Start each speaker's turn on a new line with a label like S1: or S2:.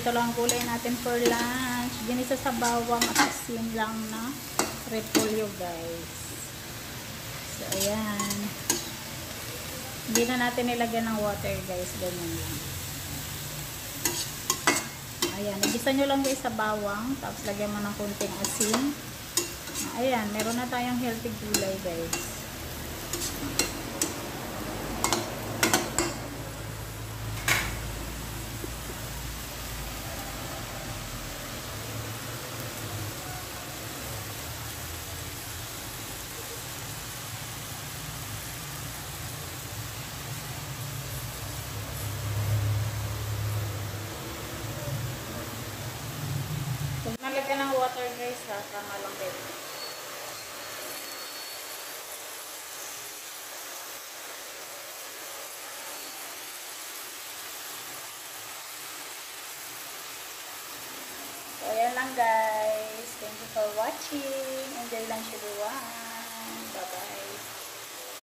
S1: ito lang ang gulay natin for lunch. Ginisa sa bawang at asin lang na repolyo, guys. So, ayan. Hindi na natin nilagyan ng water, guys. Ganyan lang. Ayan. Igisa nyo lang, guys, sa bawang. Tapos, lagyan mo ng konting asin. Ayan. Meron na tayong healthy gulay, guys. Huwag nalagyan ng water, guys, ha. Tama lang, guys. So, ayan lang, guys. Thank you for watching. Enjoy lang, everyone.